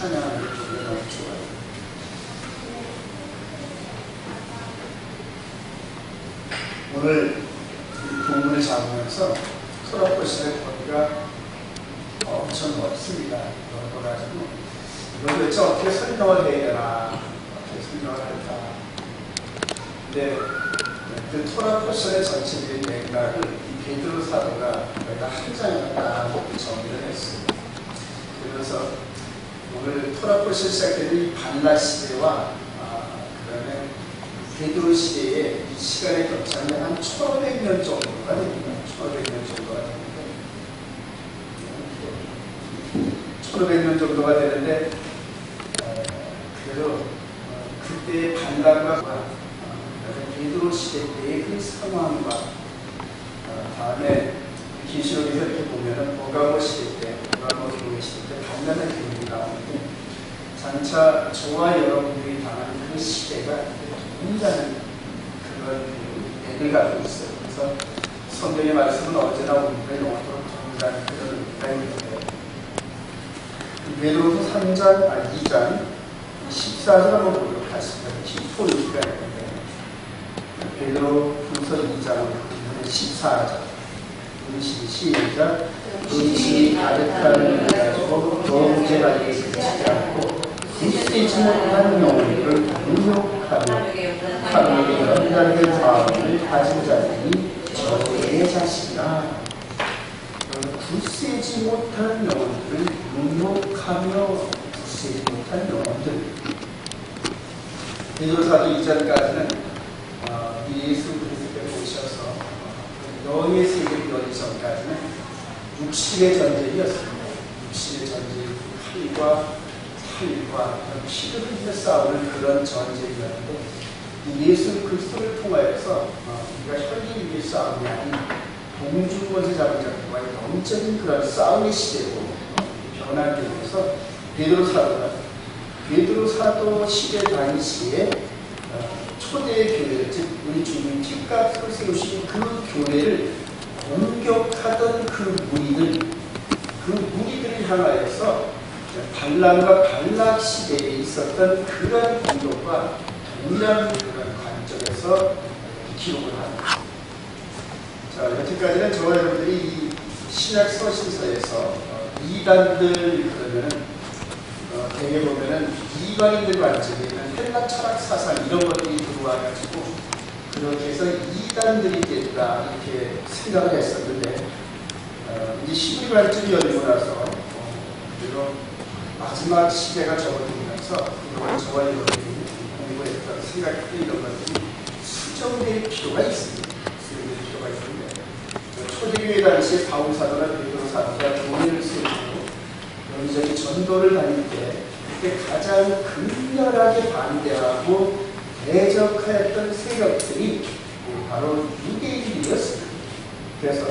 찬양하는 부분이 너무 좋아요. 오늘 이 본문을 잡으면서 소라포시의 거기가 엄청 멋집니다. 그래가지고 이걸 도대체 어떻게 설명을 해야 되나, 어떻게 설명을 할까. 근데 그 토라포션의 전체적인 맥락을 이 베드로 사도가 거기다 한 장에다 정리를 했습니다. 그래서 오늘 토라포션 시작되는 이 발라 시대와 그다음에 베드로 시대의 이 시간의 격차는 한 1500년 정도가 됩니다. 1500년 정도가 되는데 1500년 정도가 되는데 그래도 그때의 반란과 베드로 시대 때의 그 상황과 다음에 계시록에서 이렇게 보면은 보가모 시대 때, 보가모 교회 시대 때 반란의 교훈이 나오는데 장차 저와 여러분들이 당하는 그 시대가 굉장히 그런 애를 가지고 있어요. 그래서 성경의 말씀은 언제나 우리가 영원토록 동일한 그런 의미가 있는데 베드로서 2장 14절 한번 보도록 하겠습니다. 포인트가 있는데 베드로후서 2장 14절 시작. 음식이 가득한 가지고 정죄하게 되지 않고 굳세지 못한 영혼을 능욕하며 하나님의 연단된 마음을 가진 자들이 저의 자식이라. 굳세지 못한 영혼들을 능욕하며 굳세지 못한 영혼들. 베드로사도 2장까지는 예수 그리스도께 오셔서 너희의 세계를 열기 전까지는 육신의 전쟁이었습니다. 육신의 전쟁, 칼과 피를 흘려 싸우는 그런 전쟁이었는데 예수 그리스도를 통하여서 우리가 혈기를 싸움이 아닌 동중권세 잡은 자들과의 영적인 그런 싸움의 시대로 변하기 위해서 베드로 사도 시대 당시에 초대 교회, 즉 우리 주님 핏값을 세우신 그 교회를 공격하던 그 무리들을 향하여서 발람과 발락 시대에 있었던 그런 공격과 동일한 그런 관점에서 기록을 합니다. 자, 여태까지는 저와 여러분들이 이 신약 서신서에서 이단들 그러면은 대개 보면은 이방인들 관점에 헬라 철학 사상 이런 것들이 들어와가지고 그렇게 해서 이단들이 됐다 이렇게 생각을 했었는데 이제 12 관점이 열리고 나서 그리고 마지막 시대가 접어들면서 저와 여러분들이 공부했던 생각들 이런 것들이 수정될 필요가 있습니다. 수정될 필요가 있는데 초대교회 당시에 바울 사도나 베드로 사도가 교회를 세우고 영적인 전도를 다닐 때 그때 가장 극렬하게 반대하고 대적하였던 세력들이 바로 유대인이었습니다. 그래서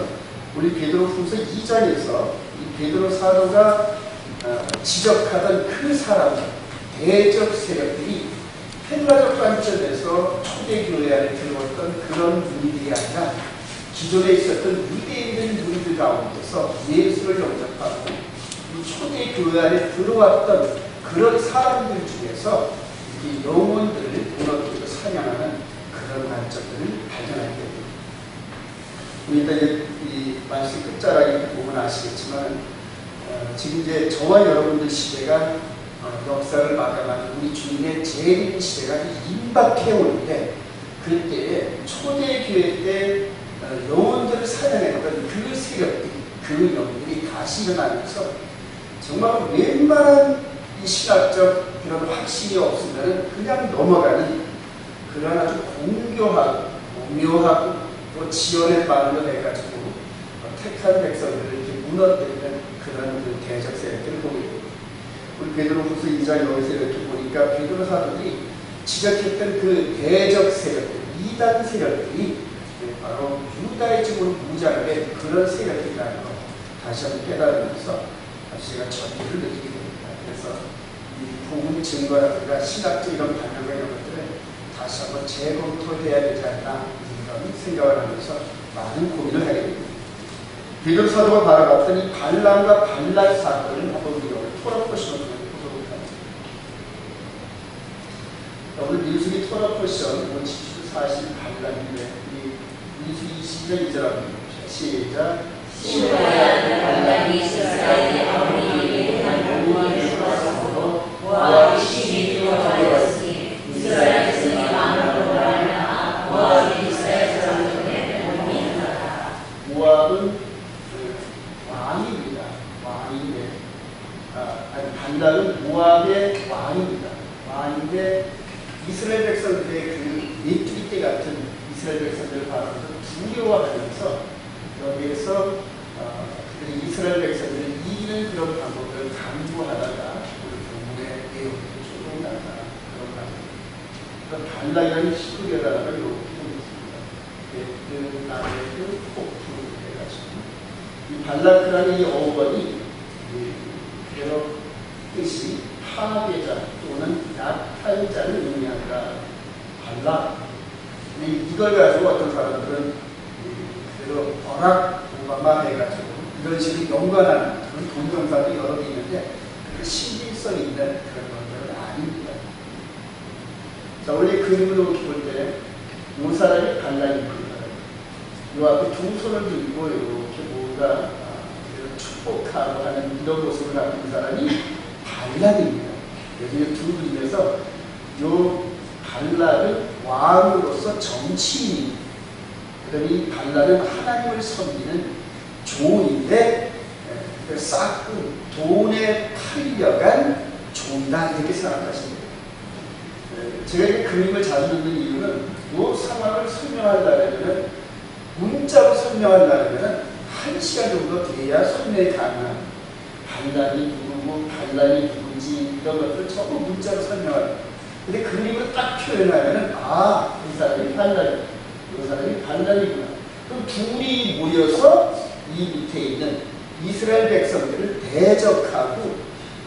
우리 베드로후서 2장에서 이 베드로 사도가 지적하던 그 사람들, 대적 세력들이 헬라적 관점에서 초대교회 안에 들어왔던 그런 무리들이 아니라 기존에 있었던 유대인들 무리들 가운데서 예수를 영접하고 이 초대교회 안에 들어왔던 그런 사람들 중에서 이 영혼들을 무너뜨리고 사냥하는 그런 관점들을 발견하게 됩니다. 일단 이 말씀 끝자락에 보면 아시겠지만 지금 이제 저와 여러분들 시대가 역사를 마감하는 우리 주님의 재림 시대가 임박해 오는데 그때에 초대교회 때 영혼들을 사냥했던 그 세력들이 그 영들이 다시 일어나면서 정말 웬만한 이 신학적 그런 확신이 없으면 그냥 넘어가는 그런 아주 공교하고 오묘하고 또 지연의 말로 해가지고 택한 백성들을 이렇게 무너뜨리는 그런 그 대적 세력들을 보게 됩니다. 우리 베드로후서 2장 여기서 이렇게 보니까 베드로 사도들이 지적했던 그 대적 세력들, 이단 세력들이 바로 유다이즘으로 무장된 그런 세력들이라는 것 다시 한번 깨달으면서 제가 전기를 느끼게 됩니다. 그래서 이 복음 증거라든가 신학적 이런 반영과 이런 것들을 다시 한번 재검토해야 되지 않나 이런 생각을 하면서 많은 고민을 하게 됩니다. 베드로 사도가 바라봤던 이 발람과 발락 사건을 한번 우리가 토라포시로 보도록 하겠습니다. 오늘 민수기 토라 포션 40 발람인데 우리 민수기 22장 2절 시작. 시므야는 발람이 이스라엘의 아버지에게 한 모함을 쏟았으므로 모압이 심히 두려워하였으니 이스라엘 백성이 왕으로 말하나 모압이 이스라엘 사람들에게 도움이 있다. 모압은 왕입니다. 왕인데 발락은 모압의 왕입니다. 왕인데 이스라엘 백성들의 그 메뚜기 떼 같은 이스라엘 백성들을 봐서 두려워하면서 여기에서 그들이 이스라엘 백성들을 이기는 그런 방법을 강구하다가 오늘 본문의 내용이 조금 나타나 그런 방법입니다. 발락이라는 히브리어 단어가 이렇게 있습니다. 베트, 나레드, 포프 해가지고 이 발락이라는 이 어원이 그대로 뜻이 파괴자 또는 약탈자를 의미한다. 발락. 이걸 가지고 어떤 사람들은 그대로 버락 해가지고 이런 식으로 연관하는 그런 동영상도 여러 개 있는데 그 신빙성 있는 그런 것들은 아닙니다. 자, 원래 그림으로 볼 때 이 사람이 발락입니다. 이 앞에 두 손을 들고 이렇게 뭔가 축복하고 하는 이런 모습을 갖는 사람이 발락입니다. 그래서 두 그림에서 이 발락은 왕으로서 정치인입니다. 그러니 발락은 하나님을 섬기는 종인데 싹그 돈에 팔려간 종이다 이렇게 생각하시면 돼요. 제가 이 그림을 자주 듣는 이유는 이 상황을 설명하려면 문자로 설명하려면 1시간 정도 돼야 설명이 가능한 발락이 누구고 발락이 누군지 이런 것들을 전부 문자로 설명하는. 근데 그림을 딱 표현하면 이 사람이 발락이구나. 이 사람이 발락이구나. 그럼 둘이 모여서 이 밑에 있는 이스라엘 백성들을 대적하고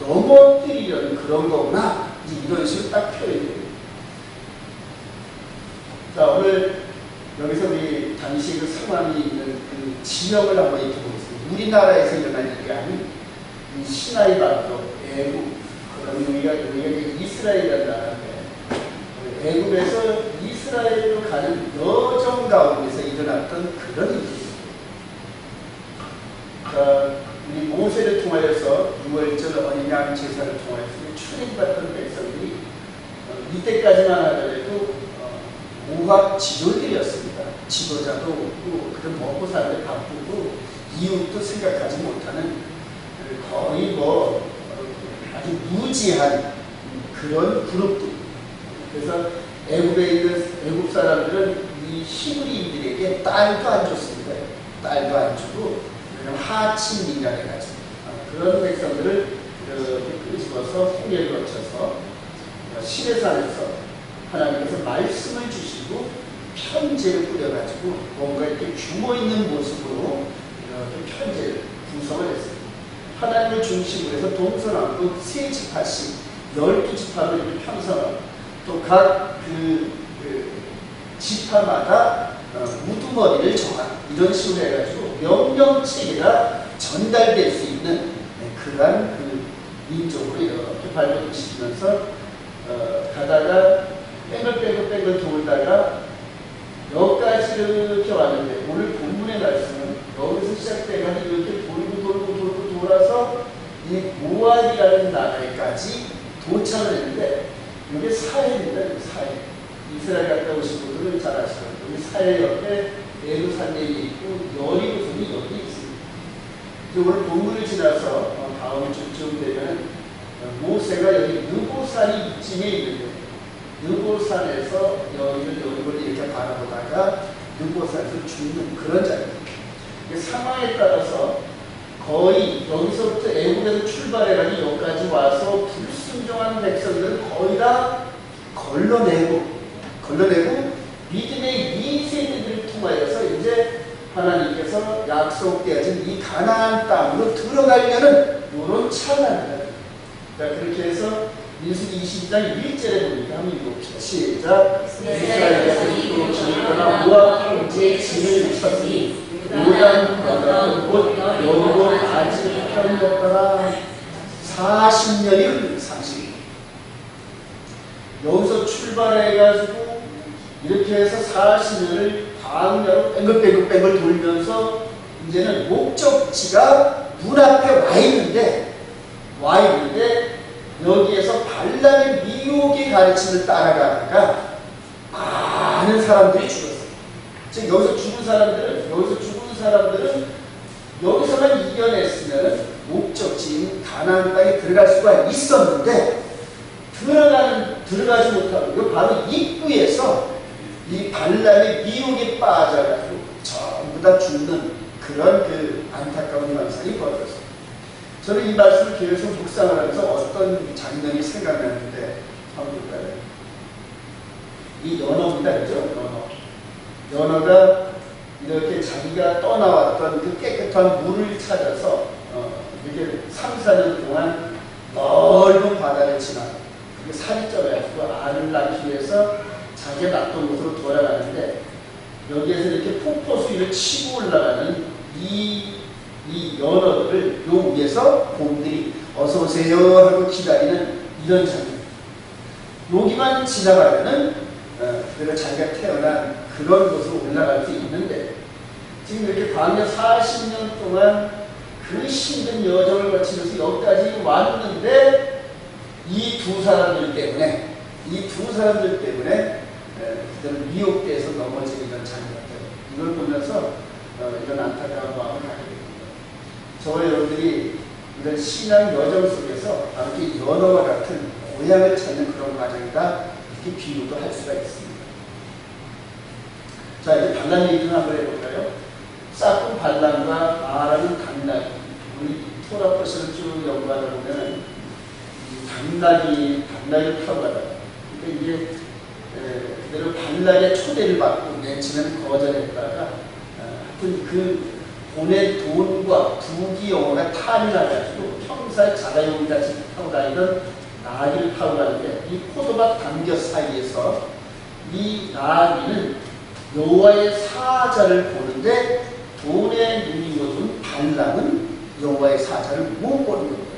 넘어뜨리려는 그런 거구나. 이제 이런 식으로 딱 표현돼요. 자, 오늘 여기서 우리 당시 그 상황이 있는 그 지역을 한번 읽어보겠습니다. 우리나라에서 일어난 일이 아닌 이 시나이 반도, 애굽, 그럼 여기가 이스라엘이라는 나라인데 애굽에서 이스라엘로 가는 여정 가운데서 일어났던 그런 일이에요. 자, 우리 모세를 통하여서 6월절 어린 양 제사를 통하여서 출애굽받던 백성들이 이때까지만 하더라도 모압 지도들이었습니다. 지도자도 없고 그런 먹고 살기 바쁘고 이웃도 생각하지 못하는 거의 아주 무지한 그런 그룹들. 그래서 애굽에 있는 애굽 사람들은 이 히브리인들에게 딸도 안 줬습니다. 딸도 안 주고 그냥 하친민이라 해가지고 그런 백성들을 이렇게 끄집어서 홍해를 거쳐서 시내산에서 하나님께서 말씀을 주시고 편제를 뿌려가지고 뭔가 이렇게 죽어있는 모습으로 이렇게 편제를 구성을 했습니다. 하나님을 중심으로 해서 동서남북 세 지파씩 12지파로 이렇게 편성하고 또 각 지파마다 우두머리를 정한 이런 식으로 해가지고 명령체계가 전달될 수 있는 그러한 민족으로 이렇게 발전을 시키면서 가다가 뺑글 돌다가 여기까지 이렇게 왔는데 오늘 본문의 말씀은 여기서 시작돼가지고 이렇게 돌고 돌아서 이 모압이라는 나라에까지 도착을 했는데 이게 사해입니다. 사해. 이스라엘 갔다 오신 분들은 잘 아시죠. 여기 사해 옆에 예루살렘이 있고 여리고성이 여기 있습니다. 오늘 본문을 지나서 다음 주쯤 되면 모세가 여기 느보산이 이쯤에 있는데 느보산에서 여리고를 이렇게 바라보다가 느보산에서 죽는 그런 자리입니다. 상황에 따라서 거의 여기서부터 애굽에서 출발해가지고 여기까지 와서 불순종한 백성들은 거의 다 걸러내고 믿음의 이 세대들을 통하여서 이제 하나님께서 약속되어진 이 가나안 땅으로 들어가려는 이런 찰나입니다. 자, 그렇게 해서 민수기 22장 1절에 보니까 한번 읽어봅시다. 시작. 이스라엘 백성이 또 기르거나 모압 형제의 진을 쳤으니 요단 건너는 곧 여리고 아직 편이었더라. 40년이 흘린 30년. 여기서 출발해가지고 이렇게 해서 40년을 광야로 뱅글뱅글 돌면서 이제는 목적지가 눈앞에 와 있는데 여기에서 발람의 미혹의 가르침을 따라가다가 많은 사람들이 죽었어요. 즉 여기서 죽은 사람들은 여기서만 이겨냈으면 목적지인 가나안 땅에 들어갈 수가 있었는데 들어가지 못하고 바로 입구에서 이 발람의 미혹에 빠져가지고 전부 다 죽는 그런 그 안타까운 현상이 벌어졌어요. 저는 이 말씀을 계속 묵상을 하면서 어떤 장면이 생각나는데 한번 볼까요? 이 연어입니다. 그죠? 연어가 이렇게 자기가 떠나왔던 그 깨끗한 물을 찾아서 이렇게 3, 4년 동안 넓은 바다를 지나고 그게 살이 쪄가지고 알을 낳기 위해서 자기가 낳던 곳으로 돌아가는데 여기에서 이렇게 폭포수위를 치고 올라가는 이 연어들을 요 위에서 곰들이 어서오세요 하고 기다리는 이런 장면. 여기만 지나가면은 그대로 자기가 태어난 그런 곳으로 올라갈 수 있는데 지금 이렇게 광야 40년 동안 그 힘든 여정을 거치면서 여기까지 왔는데 이 두 사람들 때문에 그대로 미혹돼서 넘어지는 이런 장면들 이걸 보면서 이런 안타까운 마음을 갖게 됩니다. 저와 여러분들이 이런 신앙 여정 속에서 이렇게 연어와 같은 고향을 찾는 그런 과정이다 이렇게 비유도 할 수가 있습니다. 자, 이제 발람 얘기 좀 한번 해볼까요? 싹군 발람과 마라는 당나귀. 우리 토라 버스를 쭉 연구하다 보면 당나귀를 타고 가다가 그러니까 이게 그대로 발락의 초대를 받고 맨 처음에는 거절했다가 하여튼 그 보낸 돈과 부귀영화가 탐이 나가지고 평사에 자가용같이 타고 다니던 나귀를 타고 가는데 이 포도밭 단겨 사이에서 이 나귀는 여호와의 사자를 보는데 돈에 눈이 어두운 발람은 여호와의 사자를 못 보는 겁니다.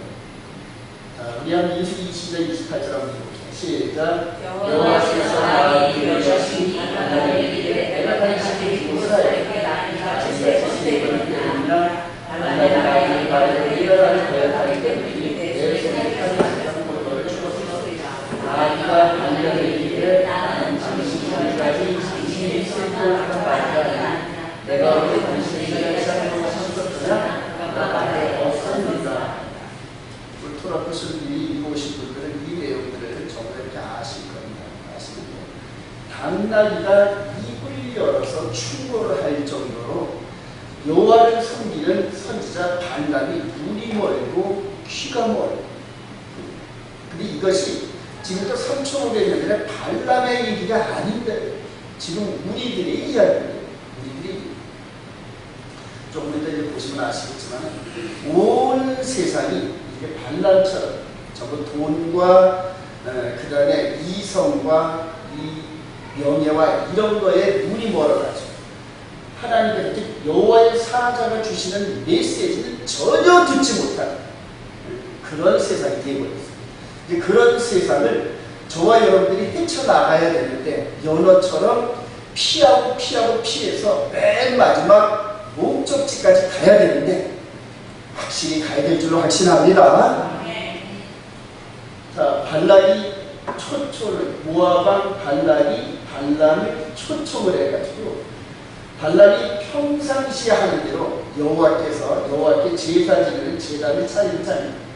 자, 우리 한 22절 28절 한번 해볼게요. 시작. 여호와께서 나에게 이르시니 나를 이르되 내가 당신의 이곳에 나를 같이 세우시되 그러나 나는 나에게 말을 일어나는 거역하기 때문에 내 손에 가져간 것을 주었으리라. 나가 반면에 이르되 나는 당신이 하기까지 당신의 슬픔을 하는 바니라. 내가 어디 당신에게 사랑을 하셨으나 그가 나에 없습니다. 토라포스를 읽어보신 분들은 이 내용들을 정말 이렇게 아실 겁니다. 아시는데 당나귀가 입을 열어서 충고를 할 정도로 여호와를 섬기는 선지자 발람이 눈이 멀고 귀가 멀고 근데 이것이 지금부터 3,500년 전에 발람의 얘기가 아닌데 지금 우리들의 이야기예요. 우리들이 조금 이따 이제 보시면 아시겠지만 온 세상이 이게 발람처럼 전부 돈과 그 다음에 이성과 이 명예와 이런 거에 눈이 멀어가지고 하나님께서 여호와의 사자가 주시는 메시지는 전혀 듣지 못하는 그런 세상이 되어버렸어요. 이제 그런 세상을 저와 여러분들이 헤쳐나가야 되는데 연어처럼 피해서 맨 마지막 목적지까지 가야 되는데 확실히 가야 될 줄로 확신합니다. 자, 발락이 모아방 발락이 발람을 초청을 해가지고 발람이 평상시에 하는 대로 여호와께 제사 지내는 제단을 차린 장면.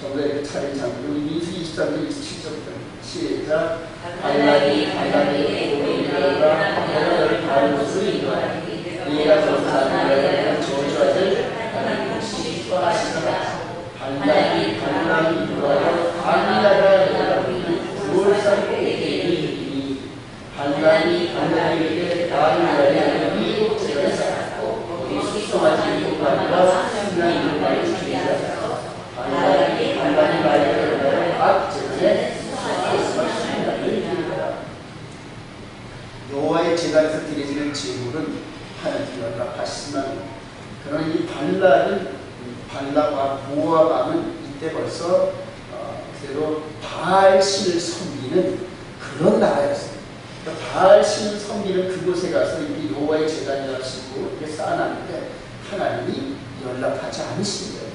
정말 이렇게 차린 장면. 우리 민수 23절 27절부터 시작. 발락이 발람에게 보이려가 너를 바른 곳으로 인도하니 네가 전사하여 저주하들 하나님 혹시 좋아하시다. 발락이 발람이 인도하여 아미나라 내다보이는 돌산에게 이르니 발람이 발락에게 나를 위하여 미국 제를 쌓았고 거기 수송하지 못하니라 신랑 이름을 주의하소서. 발락이 말하여 각 제단에 여호와의 제단에서 드려지는 제물은 하나님께 연락하시지만 그러나 이 발락과 모압 왕은 이때 벌써 그대로 바알 신을 섬기는 섬기는 그런 나라였어요. 그러니까 바알 신 섬기는 그곳에 가서 이렇게 여호와의 제단을 하시고 이렇게 쌓아놨는데 하나님이 연락하지 않으신 거예요.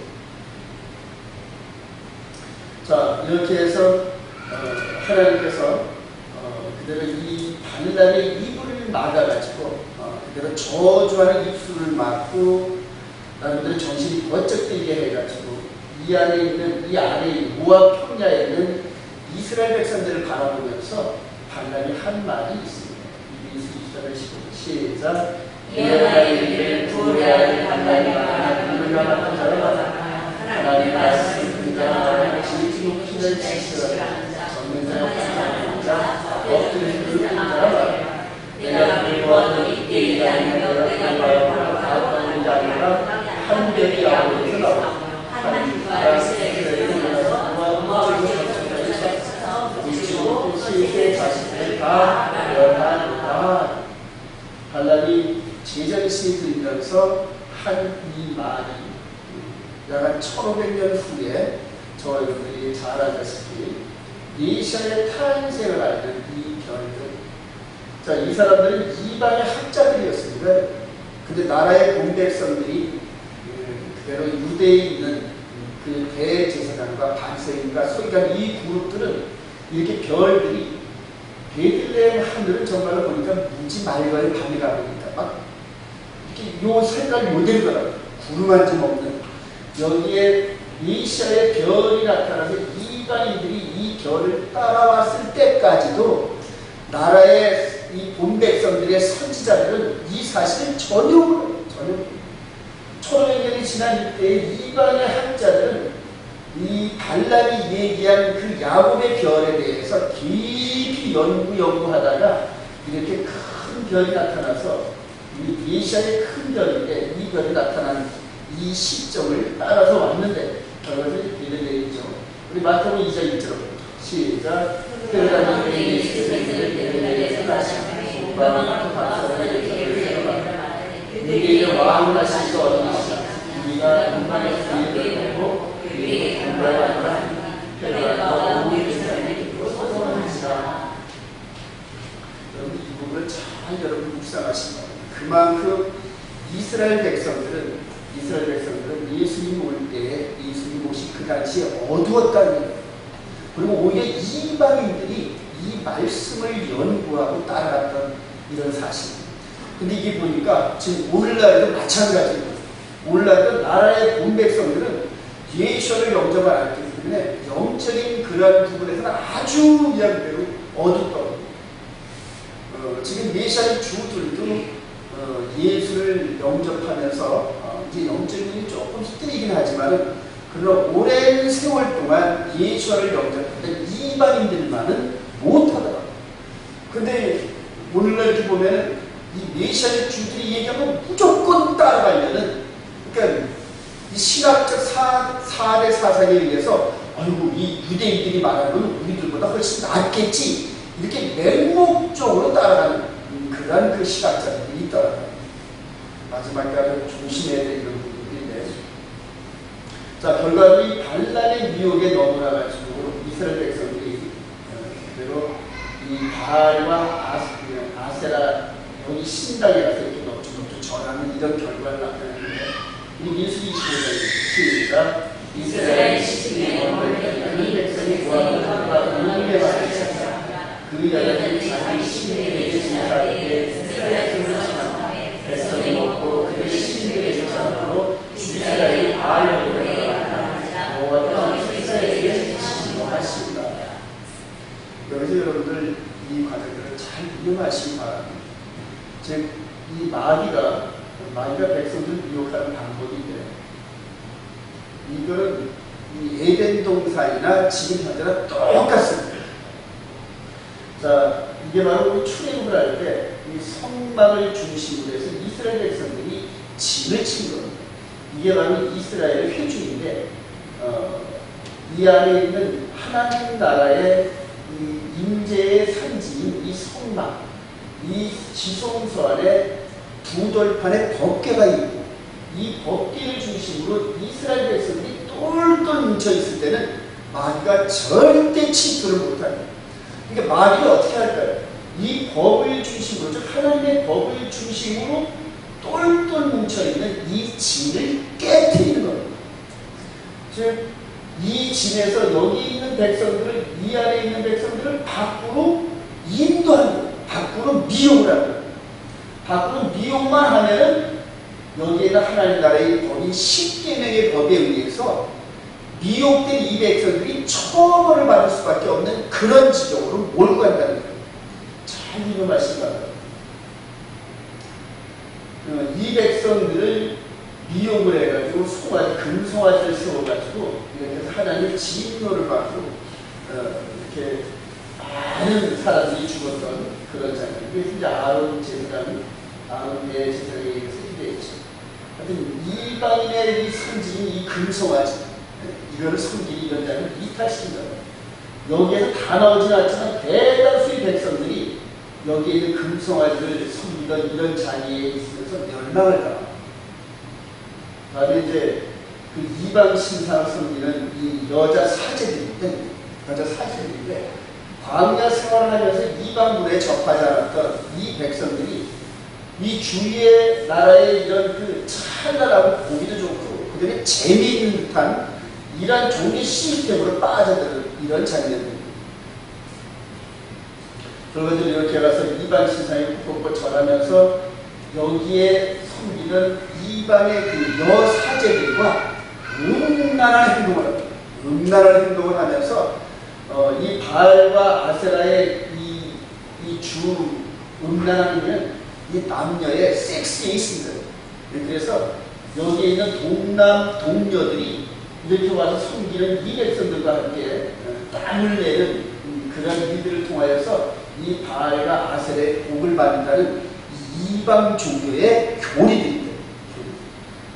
자, 이렇게 해서 하나님께서 그대로 이 발람의 입을 막아가지고 그대로 저주하는 입술을 막고 나름대로 정신이 번쩍 들게 해가지고 이 안에 있는 이 아래의 모압 평야에 있는 이스라엘 백성들을 바라보면서 발람이 한 말이 있습니다. 이스라엘 15절 시작. 여호와의 일을 구하는 발람이 많아 눈을 감았던 자로 하나님의 말씀을 듣자 지지 못하는 지시라 적는 자와 자 엎드린 그 자라 내가 불구하고 이때 일하며 내가 바라보고 가까운 자리가 한 별이 야고에서 나와 하나님과 이스라엘에서 일어나서 미치고 시의 자식들 다 멸하노라. 발람이 제정신이 들면서 한 이 말이 약 1500년 후에 저희들이 잘 알다시피 메시아의 탄생을 알던 이 별들, 자, 이 사람들은 이방의 학자들이었습니다. 근데 나라의 공백성들이 그대로 유대에 있는 그 대제사장과 반세인과 소위가 이 그룹들은 이렇게 별들이 베들레헴 하늘을 정말로 보니까 무지 맑아요. 밤에 가보니까 막 이렇게 요 색깔 모델더라고요. 구름 한 점 없는 여기에 메시아의 별이 나타나서 이방인들이 이 별을 따라왔을 때까지도 나라의 이 본백성들의 선지자들은 이 사실을 전혀 몰라요. 1500년이 지난 이때에 이방의 학자들은 이 발람이 얘기한 그 야곱의 별에 대해서 깊이 연구하다가 이렇게 큰 별이 나타나서 이 메시아의 큰 별인데 이 별이 나타난 이 시점을 따라서 왔는데 결과적으로 베들레헴이죠. 우리 마태복음 2장 1절로 시작. 그러나 이들이 이스라엘을 베들레헴에서 나시고 소방하고 박사를 우리에게 왕을 하시고 얻으시라. 우리가 음반의 뒤에 놓고 그에게 감사하노라. 그러나 우리 이스라엘이 기쁘고 소송하시라. 여러분 이 부분을 잘 여러분 묵상하시면 그만큼 이스라엘 백성들은 예수님 올 때에 예수님 오신 그 당시에 어두웠다는 거예요. 그리고 오히려 이방인들이 이 말씀을 연구하고 따라갔던 이런 사실. 근데 이게 보니까 지금 오늘날에도 마찬가지예요. 오늘날에도 나라의 본 백성들은 예수를 영접을 안 했기 때문에 영적인 그러한 부분에서는 아주 이야기대로 어둡거든요. 지금 메시아의 주들도 예수를 영접하면서 이제 영적인 일이 조금 힘들긴 하지만은 그러나 오랜 세월 동안 예수를 영접했던 이방인들만은 못하더라고요. 근데 오늘날 이렇게 보면은 이 메시아의 주들이 얘기하면 무조건 따라가려는, 그러니까 이 신학적 사대 사상에 의해서 아이고 이 유대인들이 말하는 건 우리들보다 훨씬 낫겠지 이렇게 맹목적으로 따라가는 그런 그 신학자들이 있더라고요. 마지막까지 조심해야 될 이런 부분인데, 자, 결과로 이 발람의 미혹에 넘어가가지고 이스라엘 백성들이 그대로 이 바알과 아세라 여기 신당에 가서 이렇게 넙죽넙죽 절하는 이런 결과를 나타내는데, 이 예수 25절 시작. 이스라엘 시중에 머물던 이 백성이 구하고 은혜에 받으셨다. 그 여자들이 자기 신에게 제사하되 이스라엘 조상처럼 백성이 먹고 그의 신에게 조상으로 이스라엘이 바알로 들어가다 모아서 이스라엘에게 신고하십니다. 여기서 여러분들 이 과정들을 잘 이용하시기 바랍니다. 즉, 이 마귀가 백성들을 미혹하는 방법인데, 이거는 이 에덴 동산이나 지금 현재랑 똑같습니다. 자, 이게 바로 우리 출애굽을 할 때 이 성막을 중심으로 해서 이스라엘 백성들이 진을 친 겁니다. 이게 바로 이스라엘의 회중인데, 이 안에 있는 하나님 나라의 이 임재의 산지인 이 성막, 이 지성소 안에 두 돌판에 법궤가 있고, 이 법궤를 중심으로 이스라엘 백성들이 똘똘 뭉쳐 있을 때는 마귀가 절대 침투를 못합니다. 그러니까 마귀가 어떻게 할까요? 이 법을 중심으로, 즉 하나님의 법을 중심으로 똘똘 뭉쳐있는 이 진을 깨트리는 겁니다. 즉 이 진에서 여기 있는 백성들을, 이 안에 있는 백성들을 밖으로 인도하는 거예요. 밖으로 미혹을 하는 거예요. 밖으로 미혹만 하면은 여기에 있는 하나님 나라의 법인 10계명의 법에 의해서 미혹된 이 백성들이 처벌을 받을 수밖에 없는 그런 지경으로 몰고 간다는 거예요. 잘 읽는 말씀 같아요. 이 백성들을 미혹을 해가지고 송아지, 금송아지를 세워가지고 이렇게 해서 하나님의 진노를 받고 이렇게 많은 사람들이 죽었던 그런 장면. 그래서 이제 아론 제사장이, 아론 대제사장에 의해서 이래 있죠. 하여튼 이방인의 이 선지인 이 금송아지, 이거를 섬기는 이런 장면 이탈시킨다. 여기에서 다 나오진 않지만 대다수의 백성들이 여기에 있는 금송아지를 섬기던 이런 자리에 있으면서 멸망을 당합니다. 다음에 이제 그 이방 신상을 섬기는 이 여자 사제들인데, 광야 생활을 하면서 이방문에 접하지 않았던 이 백성들이 이 주위의 나라의 이런 그 찬란하고 보기도 좋고 그다음에 재미있는 듯한 이러한 종의 시스템으로 빠져드는 이런 장면입니다. 그러면 이렇게 가서 이방 신상에 굽고 절하면서 여기에 섬기는 이방의 그 여사제들과 음란한 행동을 하면서 이 바알과 아세라의 이 주 음란한 행위는 이 남녀의 섹스에 있습니다. 그래서 여기에 있는 동녀들이 이렇게 와서 섬기는 이 백성들과 함께 땀을 내는 그런 일들을 통하여서 이 바알과 아세라의 복을 받는다는 이방 종교의 교리들입니다.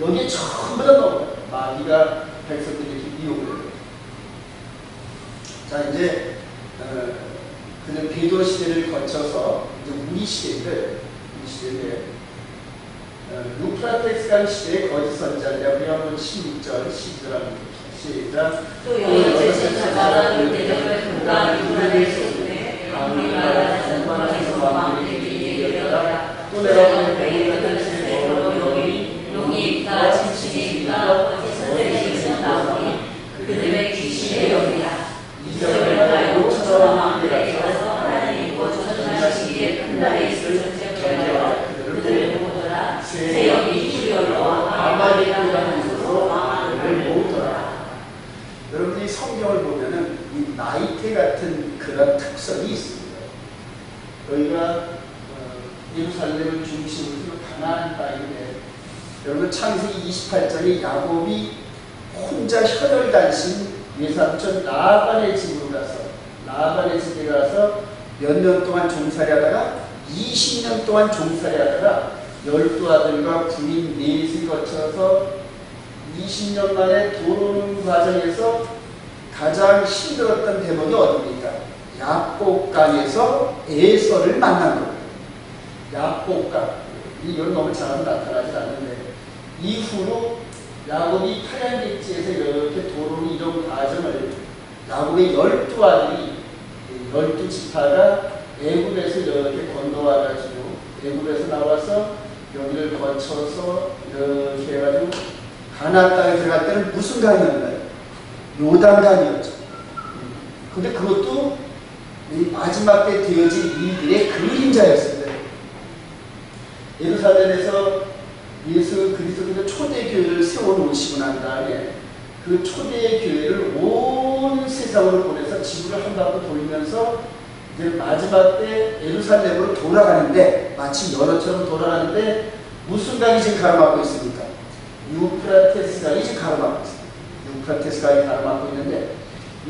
여기에 전부 다 넣어요. 마귀가 백성들이 이렇게 미혹을 해요. 자, 이제 그냥 베드로 시대를 거쳐서 이제 우리 시대인데 유프라테스강 시대의 거짓 선지자들이야. 우리 한번 16절, 12절 한번 시작. 또 여호와께서 나라가 대적을 통과 유다를 세우되 왕리마다 전방에서 왕들에게 얘기하더라. 또 내가 베이로던 세대로 용이 있다, 짐승이 있다, 어디서 나오니 그들의 귀신의 영이라. 이적을 말고 저런 왕들에게 가서 하나님 곧 전하시기에 큰 날에 있을 전쟁과 그들을 모으더라. 새 영이 희열로 아말렉이라는 곳으로 왕들을 모으더라. 여러분들이 성경을 보면은 이 나이테 같은 그런 특성이 있습니다. 여기가 예루살렘을 중심으로 가나안 땅인데, 여러분 창세기 28장에 야곱이 혼자 혈혈단신 외삼촌 라반의 집으로 가서, 라반의 집에 가서 몇 년 동안 종살이 하다가 20년 동안 종살이 하다가 12아들과 부인 넷을 거쳐서 20년 만에 돌아오는 과정에서 가장 힘들었던 대목이 어디입니까? 야복강에서 에서를 만난 겁니다. 야복강. 이건 너무 잘 나타나지 않는데, 이후로 야곱이 타향객지에서 이렇게 돌아오는 이런 과정을 야곱의 12아들이 12지파가 애굽에서 이렇게 건너와가지고 애굽에서 나와서 여기를 거쳐서 이렇게 해가지고 가나안 땅에 들어갈 때는 무슨 강이었나요? 요단강이었죠. 근데 그것도 이 마지막 때 되어진 일들의 그림자였습니다. 예루살렘에서 예수 그리스도의 초대교회를 세워놓으시고 난 다음에 그 초대교회를 온 세상으로 보내서 지구를 한 바퀴 돌면서 이제 마지막 때 예루살렘으로 돌아가는데, 마치 연어처럼 돌아가는데 무슨 강이 지금 가로막고 있습니까? 유프라테스 강이 지금 가로막고 있습니다. 유프라테스 강이 가로막고 있는데,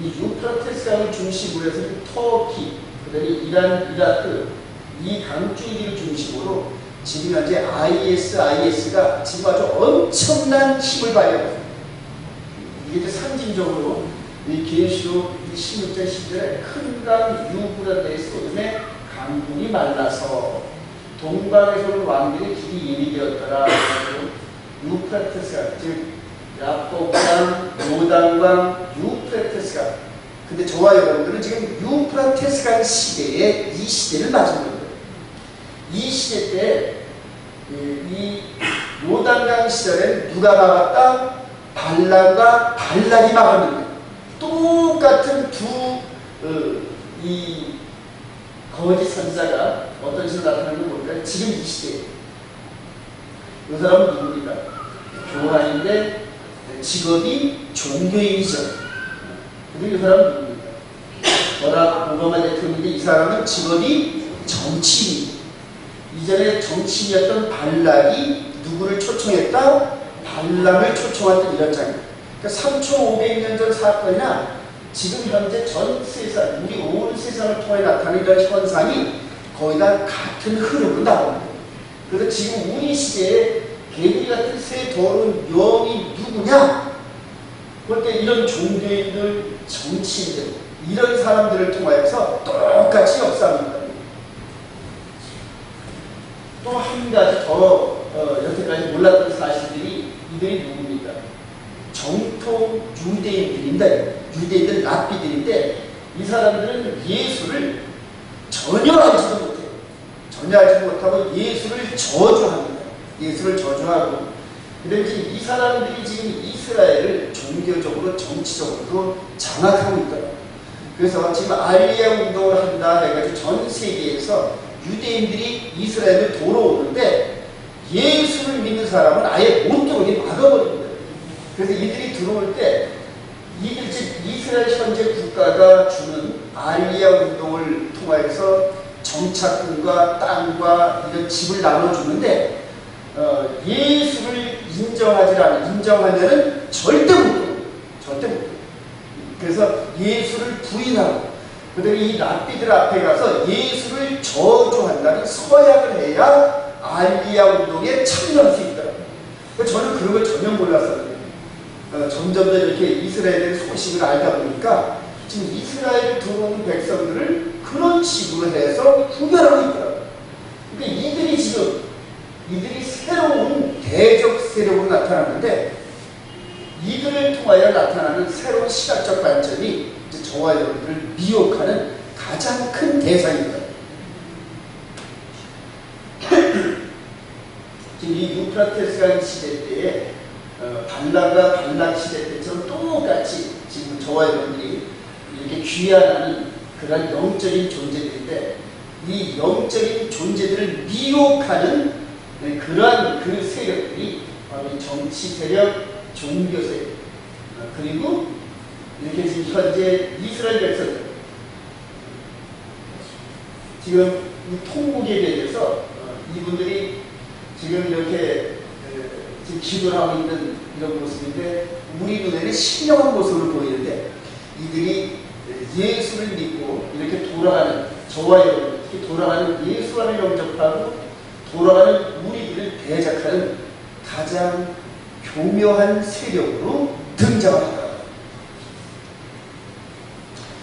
이 유프라테스 강을 중심으로 해서 터키, 그다음에 이란, 이라크 이 강줄기를 중심으로 지금 현재 ISIS가 지금 아주 엄청난 힘을 발휘하고 있습니다. 이게 이제 상징적으로 이 계시록 16장 10절에 큰 강 유브라데스 쏟음에 강물이 말라서 동방에서 온 왕들의 길이 예비되었더라. 유프라테스강, 즉 야복강, 요단강, 유프라테스강, 근데 저와 여러분들은 지금 유프라테스강 시대에 이 시대를 맞은 거예요. 이 시대 때 이 요단강 시절에 누가 막았다? 발람과 발락이 막았는데 똑같은 이 거짓 선지자가 어떤 식으로 나타나는 걸 볼까요? 지금 이 시대에 이 사람은 누굽니까? 교환인데 직업이 종교인이죠. 근데 이 사람은 누굽니까? 버락 오바마 대통령인데 이 사람은 직업이 정치인. 이전에 정치인이었던 발락이 누구를 초청했다? 발람을 초청했던 이런 장면. 그러니까 3,500년 전 사건이나 지금 현재 전 세상, 우리 온 세상을 통해 나타나는 이런 현상이 거의 다 같은 흐름으로 나옵니다. 그래서 지금 우리 시대에 개구리 같은 새 더러운 영이 누구냐? 볼 때 이런 종교인들, 정치인들, 이런 사람들을 통하여서 똑같이 역사합니다. 또 한 가지 더 여태까지 몰랐던 사실들이 이들이 누굽니까? 정통 유대인들입니다. 유대인들 랍비들인데 이 사람들은 예수를 전혀 알지도 못해요. 전혀 알지도 못하고 예수를 저주합니다. 예수를 저주하고 근데 이제 이 사람들이 지금 이스라엘을 종교적으로 정치적으로 장악하고 있더라고요. 그래서 지금 알리야 운동을 한다 해가지고 전 세계에서 유대인들이 이스라엘을 돌아오는데 예수를 믿는 사람은 아예 못 들어오게 막아버립니다. 그래서 이들이 들어올 때 이들 즉 이스라엘 현재 국가가 주는 알리야 운동을 통해서 정착금과 땅과 이런 집을 나눠주는데 예수를 인정하면은 절대 못 들어옵니다. 절대 못 들어옵니다. 그래서 예수를 부인하고 그다음에 이 랍비들 앞에 가서 예수를 저주한다는 서약을 해야 알리야 운동에 참여할 수 있더라고요. 저는 그런 걸 전혀 몰랐었는데 점점 더 이렇게 이스라엘의 소식을 알다 보니까 지금 이스라엘 들어오는 백성들을 그런 식으로 해서 구별하고 있더라고요. 그러니까 이들이 새로운 대적 세력으로 나타났는데 이들을 통하여 나타나는 새로운 시각적 관점이 저와 여러분들을 미혹하는 가장 큰 대상입니다. 지금 이 유프라테스강 시대 때에 발락과 발락 시대 때처럼 똑같이 지금 저와 여러분들이 이렇게 귀환하는 그런 영적인 존재들인데 이 영적인 존재들을 미혹하는 그러한 그 세력들이 바로 정치 세력, 종교 세력 그리고 이렇게 지금 현재 이스라엘 백성들 지금 이 통곡에 대해서 이분들이 지금 이렇게 지금 기도를 하고 있는 이런 모습인데 우리 눈에는 신령한 모습을 보이는데 이들이 예수를 믿고 이렇게 돌아가는 저와 여러분 이렇게 돌아가는 예수와를 영접하고 돌아가는 우리들을 대적하는 가장 교묘한 세력으로 등장합니다.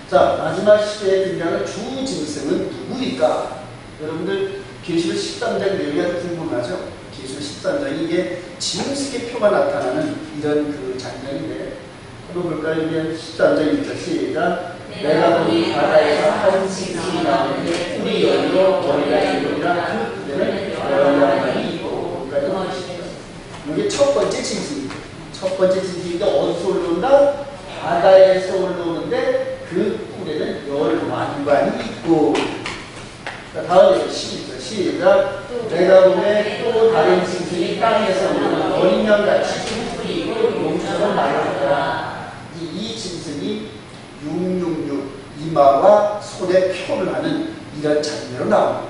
자, 마지막 시대에 등장하는 주짐승은 누구일까? 여러분들 계시록 13장 내용이 아주 궁금하죠? 계시록 13장이 이게 짐승의 표가 나타나는 이런 그 장면인데 한번 볼까요? 이게 13장 1절 시작. 내가 보니 바다에서 한 짐승이 나오는데 뿔이 열려 머리가 일곱이라 그 뿔에는 여러 양말이 있고 이게 첫 번째 짐승이죠. 첫 번째 짐승인데 어디서 올라온다? 바다에서 올라오는데 그 뿔에는 열 왕관이 있고 다음에 시작 내가 보매 또 다른 짐승이 땅에서 오르는 어린 양같이 뿔이 있고 용처럼 말하더라. 이 짐승이 666 이마와 손에 표를 하는 이런 장면으로 나옵니다.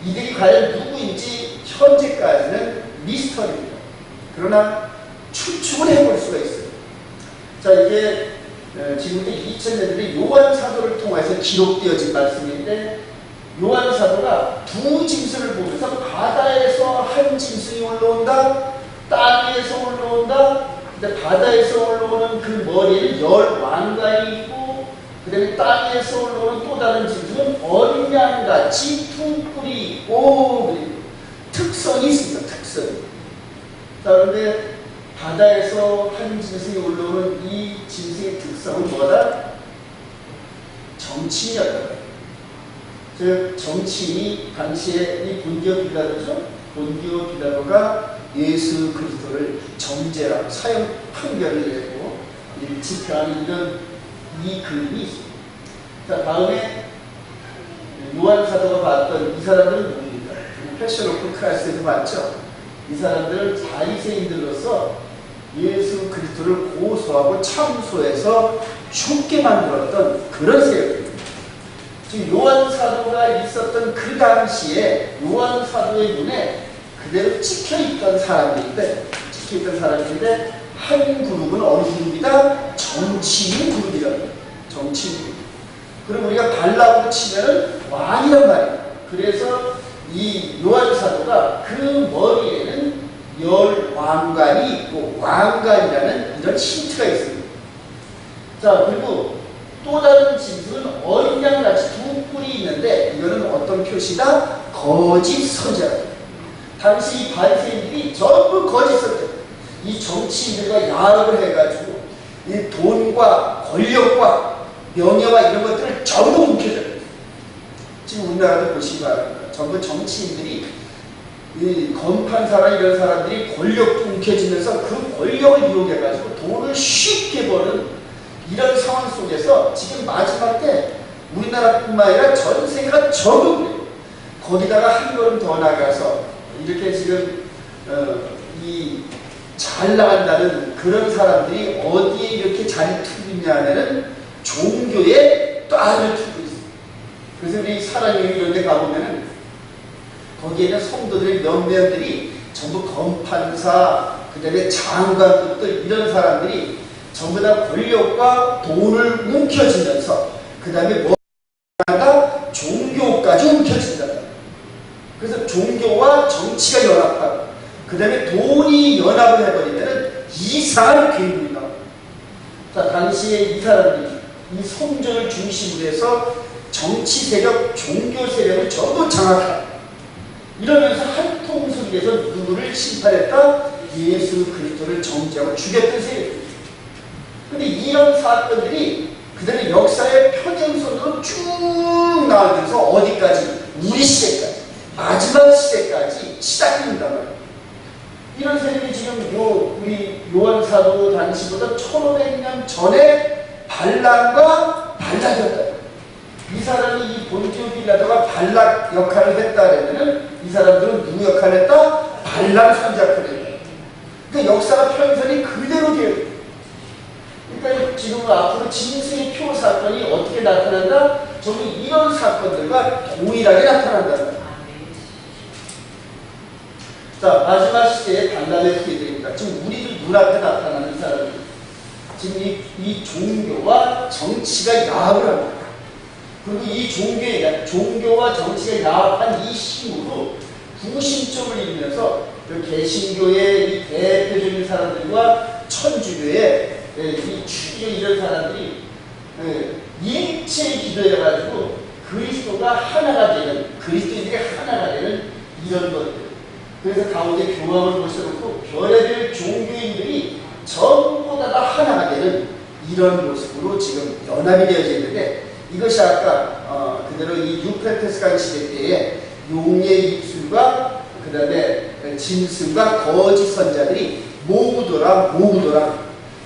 이들이 과연 누구인지 현재까지는 미스터리입니다. 그러나 추측을 해볼 수가 있어요. 자, 이게 지금부터 2000년 전에 요한 사도를 통해서 기록되어진 말씀인데 요한 사도가 두 짐승을 보면서 바다에서 한 짐승이 올라온다, 땅에서 올라온다. 근데 바다에서 올라오는 그 머리에는 열 왕관이 있고, 그 다음에 땅에서 올라오는 또 다른 짐승은 어린 양같이 두 뿔이 있고, 특성이 있습니다. 특성이. 자, 그런데 바다에서 한 짐승이 올라오는 이 짐승의 특성은 뭐다? 정치인이었다. 즉 정치인이 당시에 이 본디오 빌라도죠. 본디오 빌라도가 예수 그리스도를 정죄라고 사형 판결을 내고 집행하는 이런 이 그림이 있습니다. 자, 다음에 요한 사도가 봤던 이 사람들은 누굽니까? 패션 오브 크라이스트에서 봤죠. 이 사람들은 바리새인들로서 예수 그리스도를 고소하고 참소해서 죽게 만들었던 그런 세력입니다. 지금 요한 사도가 있었던 그 당시에 요한 사도의 눈에 그대로 찍혀있던 사람들인데 한 그룹은 어느 그룹이다? 정치인 그룹이라고. 정치인 그룹. 그럼 우리가 발라으로 치면은 왕이란 말이에요. 그래서 이 요한 사도가 그 머리에는 열왕관이 있고 왕관이라는 이런 힌트가 있습니다. 자, 그리고 또 다른 짐승은 어린 양같이 두 뿔이 있는데 이거는 어떤 표시다? 거짓 선지자. 당시 이 바리새인들이 전부 거짓 선지자. 이 정치인들과 야합을 해가지고 이 돈과 권력과 명예와 이런 것들을 전부 움켜줘요. 지금 우리나라도 보시기 바랍니다. 전부 정치인들이 이 건판사나 이런 사람들이 권력도 움켜쥐면서 그 권력을 이용해가지고 돈을 쉽게 버는 이런 상황 속에서 지금 마지막 때 우리나라뿐만 아니라 전 세계가 전부 거기다가 한 걸음 더 나가서 이렇게 지금 이 잘 나간다는 그런 사람들이 어디에 이렇게 잘 투기냐면은 종교에 또 알을 투고 있습니다. 그래서 우리 사랑의 이런 데 가보면은 거기에는 성도들의 몇몇들이 전부 검판사, 그 다음에 장관급들 이런 사람들이 전부 다 권력과 돈을 움켜쥐면서 그 다음에 뭐가 종교까지 움켜진다. 그래서 종교와 정치가 연합하고 그 다음에 돈이 연합을 해버리면 이상한 괴물이 나옵니다. 자, 당시에 이 사람들이 이 성전을 중심으로 해서 정치 세력, 종교 세력을 전부 장악하고 이러면서 한 통속에서 누구를 심판했다? 예수 그리스도를 정죄하고 죽였던 세력입니다. 근데 이런 사건들이 그들의 역사의 편행선으로 쭉 나오면서 어디까지? 우리 시대까지, 마지막 시대까지 시작된단 말이에요. 이런 세력이 지금 우리 요한사도 당시보다 1500년 전에 발람과 발락이었다. 이 사람이 이 본디오 빌라도가 발락 역할을 했다 그러면은 이 사람들은 누구 역할을 했다? 발람 선지자 역할을 했다. 그러니까 역사가 편선이 그대로 돼요. 그러니까 지금 앞으로 진수의 표 사건이 어떻게 나타난다? 전부 이런 사건들과 동일하게 나타난다. 자, 마지막 시대에 단단히 소개드립니다. 지금 우리들 눈앞에 나타나는 사람들. 지금 이 종교와 정치가 야합을 합니다. 그리고 이 종교와 정치가 야합한 이 힘으로 구심점을 이루면서 개신교의 이 대표적인 사람들과 천주교의 이 추기교 이런 사람들이 일체의 기도해가지고 그리스도가 하나가 되는, 그리스도인들이 하나가 되는 이런 것들. 그래서 가운데 교황을 모셔놓고 별의별 종교인들이 전부 다 하나가 되는 이런 모습으로 지금 연합이 되어져 있는데 이것이 아까 그대로 이 유프라테스 강 시대 때에 용의 입술과 그 다음에 짐승과 거짓 선자들이 모으더라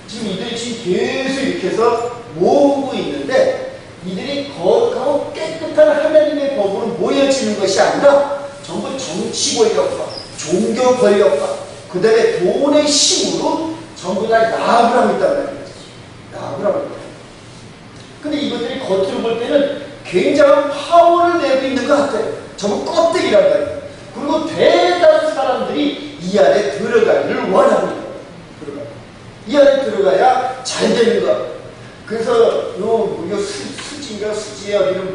지금 이들이 지금 계속 이렇게 해서 모으고 있는데 이들이 거룩하고 깨끗한 하나님의 법으로 모여지는 것이 아니라 전부 정치 권력과 종교 권력과 그 다음에 돈의 힘으로 전부 다 야합을 하고 있다는 말이에요. 야합을 하고 있다. 근데 이것들이 겉으로 볼 때는 굉장한 파워를 내고 있는 것 같아요. 전부 껍데기란 말이에요. 그리고 대단한 사람들이 이 안에 들어가기를 원하고 있는 거예요. 이 안에 들어가야 잘 되는 거. 그래서 수지가 여기는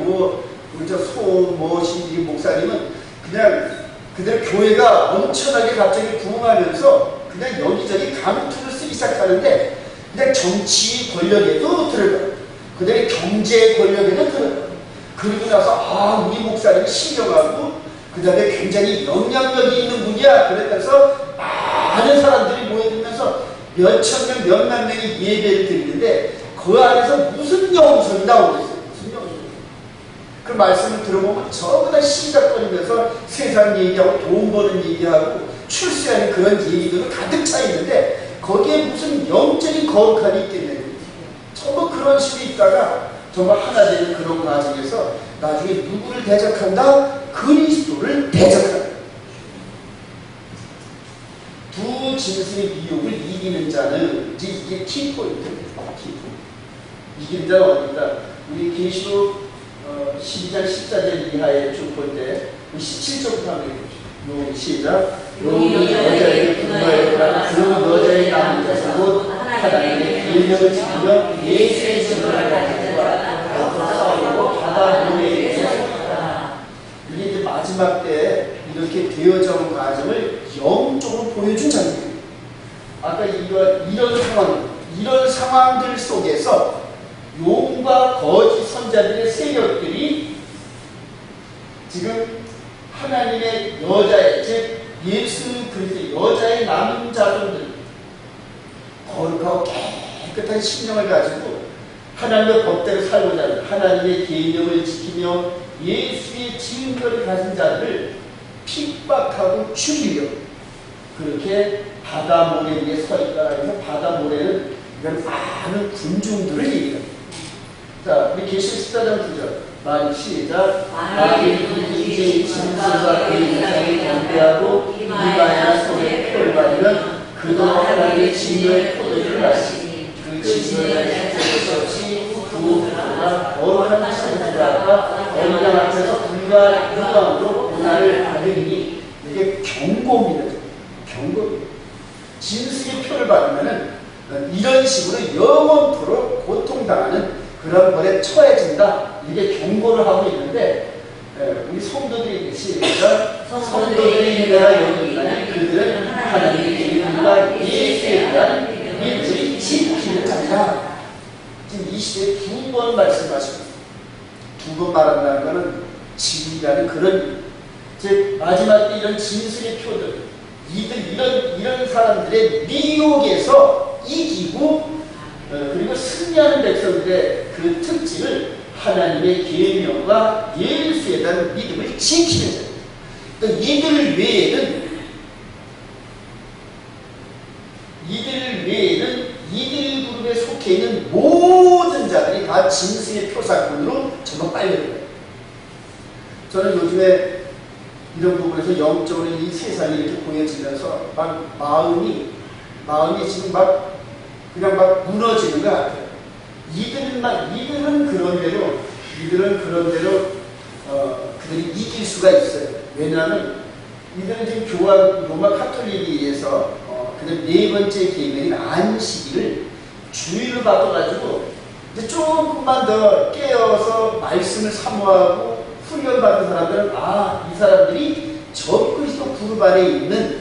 신지 목사님은 그냥 그들 교회가 엄청나게 갑자기 부흥하면서 그냥 여기저기 감투를 쓰기 시작하는데 그냥 정치 권력에도 들어가요. 그들의 경제 권력에도 들어가요. 그리고 나서 우리 목사님이 신경하고 그 다음에 굉장히 영향력이 있는 분이야. 그러면서 많은 사람들이 모여들면서 몇천 명, 몇만 명이 예배를 드리는데 그 안에서 무슨 영성이 나오고 있어요. 무슨 영성. 말씀을 들어보면 전부 다 시작거리면서 세상 얘기하고 돈 버는 얘기하고 출세하는 그런 얘기들은 가득 차 있는데 거기에 무슨 영적인 거룩함이 있겠냐고. 전부 그런 식으로 있다가 정말 하나 되는 그런 과정에서 나중에 누구를 대적한다? 그리스도를 대적한다. 두 짐승의 미혹을 이기는 자는 이제 이게 키포인트입니다. 키포인트. 이기는 자는 어디다? 우리 계시록 12장 14절 이하에 쭉 볼 때 17절부터 한번 해보죠. 시작. 용이 여자에게 분노하였다. 그 여자의 남은 자서 곧 하나님의 계명을 지키며 예수의 증거를 가진 자와 더불어 싸우고 바다 모래에 섰다. 이게 이제 마지막 때 이렇게 되어져 온 과정을 영적으로 보여준 장면입니다. 아까 이런 상황들 속에서 용과 거짓 선자들의 세력들이 지금 하나님의 여자의, 즉 예수 그리스도의 여자의 남은 자손들, 거룩하고 깨끗한 심령을 가지고 하나님의 법대로 살고자 하는, 하나님의 계명을 지키며 예수의 증거를 가진 자들을 핍박하고 죽이려 그렇게 바다 모래 위에 서 있다 해서 바다 모래는 이건 많은 군중들을 얘기합니다. 자, 우리 계시록 14장 9절 만 시작. 마귀의 인생의 짐승과 그의 인상을 경배하고 이마야 손에 표를 받으면 그도 하나님의 진노의 포도주를 마시니 그 진노의 수 없이 구하나 거룩한 신들과 언양 앞에서 불과 유광으로 고난을 받으니 이게 경고입니다. 경고입니다. 짐승의 표를 받으면은 이런 식으로 영원토록 고통당하는 그런 벌에 처해진다. 이게 경고를 하고 있는데 우리 성도들이 시작. 성도들이 내가 여기 있다니 그들은 하나님의 계명과 예수에 대한 믿음이 지키는 자다. 지금 이 시대에 두 번 말씀하시고 두 번 말한다는 것은 진리라는 그런 즉 마지막 때 이런 진술의 표들 이런 사람들의 미혹에서 이기고 그리고 승리하는 백성들의 그 특징을 하나님의 계명과 예수에 대한 믿음을 지키는 자예요. 그러니까 이들 외에는 이들 그룹에 속해 있는 모든 자들이 다 짐승의 표사꾼으로 전부 빨려들어요. 저는 요즘에 이런 부분에서 영적으로 이 세상이 이렇게 보여지면서 막 마음이 지금 막 그냥 막 무너지는 것 같아요. 이들은 그런 대로 그들이 이길 수가 있어요. 왜냐하면 이들은 지금 로마 카톨릭에 의해서 그들 네 번째 계명인 안식일을 주의를 바꿔가지고 이제 조금만 더 깨어서 말씀을 사모하고 훈련받은 사람들은 이 사람들이 적그리스도 그룹 안에 있는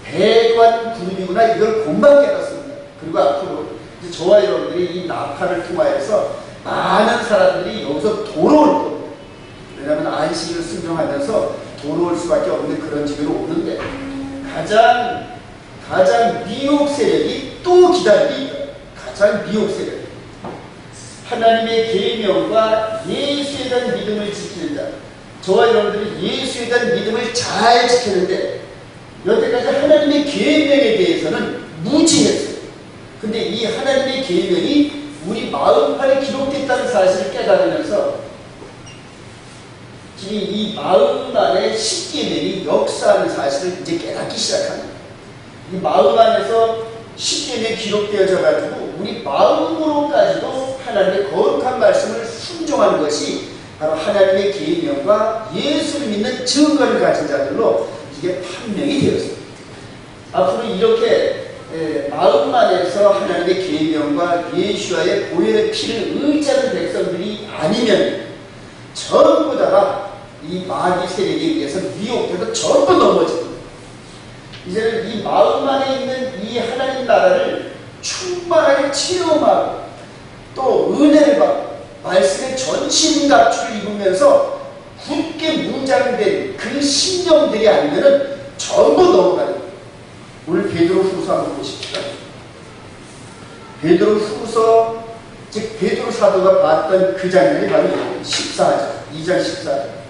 대관 그룹이구나 이걸 금방 깨닫습니다. 그리고 앞으로 이제 저와 여러분들이 이 나팔을 통하여서 많은 사람들이 여기서 돌아올 겁니다. 왜냐하면 안식일을 순종하면서 돌아올 수밖에 없는 그런 집으로 오는데 가장 미혹 세력이 또 기다리고 있다. 가장 미혹 세력. 하나님의 계명과 예수에 대한 믿음을 지키는 자. 저와 여러분들이 예수에 대한 믿음을 잘 지키는데 여태까지 하나님의 계명에 대해서는 무지했어요. 근데 이 하나님의 계명이 우리 마음판에 기록됐다는 사실을 깨달으면서 지금 이 마음 안에 십계명이 역사하는 사실을 이제 깨닫기 시작합니다. 이 마음 안에서 십계명이 기록되어져 가지고 우리 마음으로까지도 하나님의 거룩한 말씀을 순종하는 것이 바로 하나님의 계명과 예수를 믿는 증거를 가진 자들로 이게 판명이 되었습니다. 앞으로 이렇게 마음 안에서 하나님의 계명과 예수와의 보혈의 피를 의지하는 백성들이 아니면 전부 다가 이 마귀 세력에 의해서 미혹돼서 전부 넘어집니다. 이제는 이 마음 안에 있는 이 하나님 나라를 충만하게 체험하고 또 은혜를 받고 말씀의 전신갑주를 입으면서 굳게 무장된 그 신령들이 아니면은 전부 넘어가는 거예요. 오늘 베드로후서 한번 보십시다. 베드로후서 즉 베드로 사도가 봤던 그 장면이 바로 14절 2장 14절.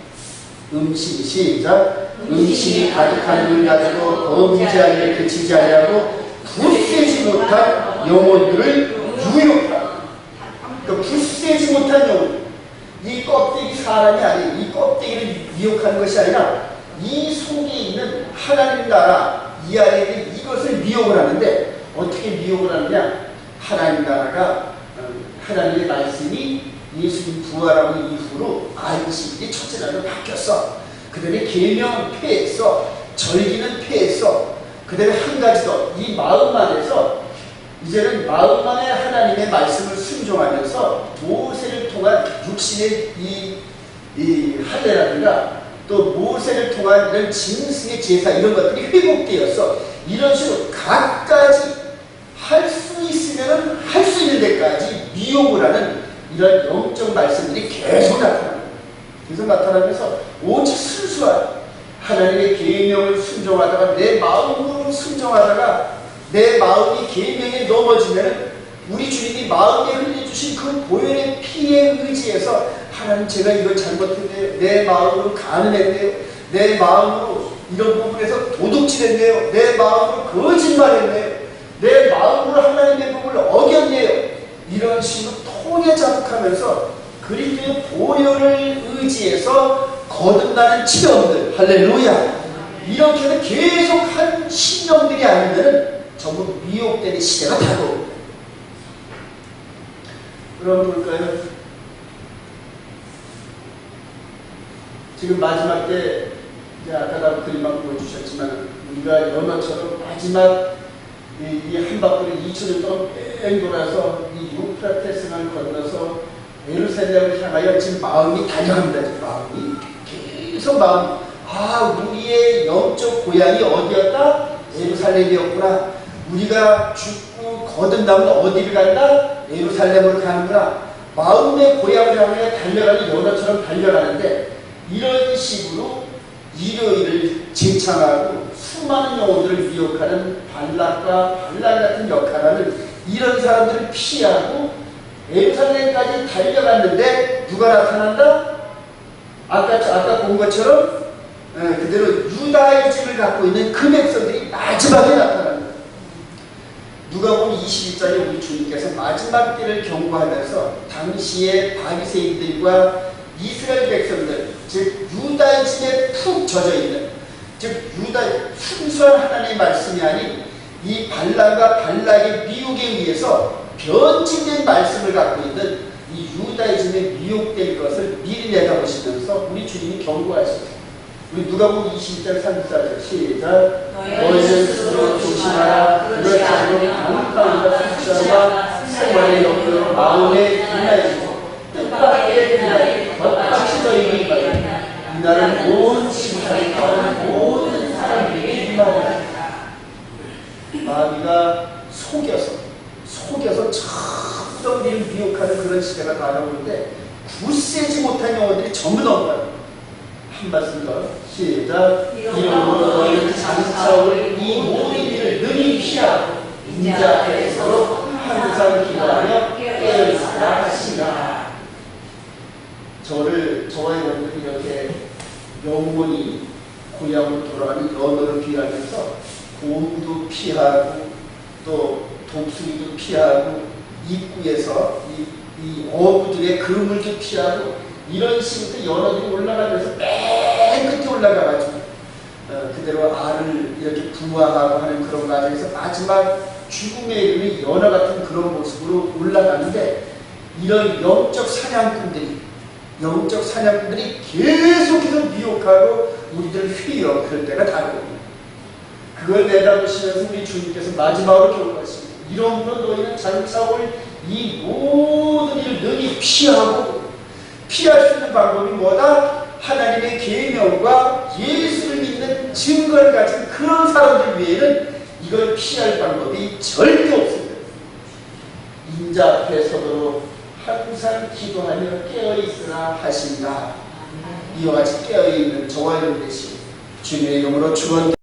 음식 시작. 음식이 가득한 눈을 가지고 범죄하기를 그치지 아니하고 굳세지 못한 영혼들을 유혹하라. 그 굳세지 못한 영혼, 이 껍데기 사람이 아닌 이 껍데기를 미혹하는 것이 아니라 이 속에 있는 하나님 나라 이 안에 있는 이것을 미혹을 하는데, 어떻게 미혹을 하느냐? 하나님 나라가 하나님의 말씀이 예수님 부활하고 이후로 안식일이 첫째 날로 바뀌었어. 그 다음에 계명은 폐했어. 절기는 폐했어. 그 다음에 한 가지 더, 이 마음 안에서 이제는 마음 안에 하나님의 말씀을 순종하면서 모세를 통한 육신의 이 할례라든가 또 모세를 통한 이런 짐승의 제사 이런 것들이 회복되었어. 이런 식으로 각가지 할 수 있으면 할 수 있는 데까지 미혹을 하는 이런 영적 말씀들이 계속 나타납니다. 계속 나타나면서 오직 순수한 하나님의 계명을 순종하다가 내 마음으로 순종하다가 내 마음이 계명에 넘어지면 우리 주님이 마음에 흘려주신 그 보혈의 피에 의지해서 하나님 제가 이걸 잘못했네요. 내 마음으로 간음했네요. 내 마음으로 이런 부분에서 도둑질했네요. 내 마음으로 거짓말했네요. 내 마음으로 하나님의 법을 어겼네요. 이런 식으로 통에 자극하면서 그리스도의 보혈을 의지해서 거듭나는 체험들, 할렐루야, 이렇게는 계속 한 신령들이 아니면 전부 미혹되는 시대가 다가옵니다. 그럼 볼까요? 지금 마지막 때 이제 아까 그림만 보여주셨지만 우리가 연어처럼 마지막 이 한 바퀴를 2000년 동안 뺑 돌아서 이 유프라테스강을 건너서 예루살렘을 향하여 지금 마음이 달려갑니다. 지금 마음이 계속 우리의 영적 고향이 어디였다? 예루살렘이었구나. 우리가 죽고 거듭나면 어디를 간다? 예루살렘으로 가는구나. 마음의 고향을 향해 달려가는 연어처럼 달려가는데, 이런 식으로 일요일을 제창하고 수많은 영혼들을 미혹하는 발락과 발락 같은 역할을 이런 사람들을 피하고 예루살렘까지 달려갔는데 누가 나타난다? 아까 본 것처럼 그대로 유다의집을 갖고 있는 그 백성들이 마지막에 나타납니다. 누가복음 21장에 우리 주님께서 마지막 때를 경고하면서 당시의 바리새인들과 이스라엘 백성들, 즉 유다의 집에 푹 젖어있는, 즉 유다의 순수한 하나님의 말씀이 아닌 이 발람과 발락의 미혹에 의해서 변질된 말씀을 갖고 있는 이 유다의 집에 미혹될 것을 미리 내다보시면서 우리 주님이 경고하셨어요. 우리 누가복음 22장 34절 시작. 너희는 스스로 조심하라. 그렇지 않으면 강박과 숫자와 생활의 영역으로 마음에 빛나지고 뜻밖의 빛나이 덧같이 너희에게 임하리라. 이날은 온 세상에 떠난 모든 사람에게 임하리라. 마귀가 속여서 점점 우리를 미혹하는 그런 시대가 다가오는데 굳세지 못한 영혼들이 전부 넘어가요. 한 말씀 더 시작. 이러므로 너희는 장차올 이 모든 일을 능히 피하고 인자 앞에 서로 항상 기도하며 깨어있으라 하시라. 저와 여러분들이 이렇게 영원히 고향으로 돌아가는 연어를 피하면서 곰도 피하고 또 독수리도 피하고 입구에서 이 어부들의 그물도 피하고 이런 식으로 연어들이 올라가면서 맨 끝에 올라가가지고 그대로 알을 이렇게 부화하고 하는 그런 과정에서 마지막 죽음에 이르는 연어 같은 그런 모습으로 올라가는데, 이런 영적 사냥꾼들이 계속해서 미혹하고 우리들을 휘어 그럴 때가 다가옵니다. 그걸 내다보시면서 우리 주님께서 마지막으로 경고하십니다. 이러므로 너희는 장차올 이 모든 일을 능히 피할 수 있는 방법이 뭐다? 하나님의 계명과 예수를 믿는 증거를 가진 그런 사람들 외에는 이걸 피할 방법이 절대 없습니다. 인자 앞에 서도록 항상 기도하며 깨어있으라 하신다. 이와 같이 깨어있는 저와 여러분 되시고 주님의 이름으로 축원드립니다.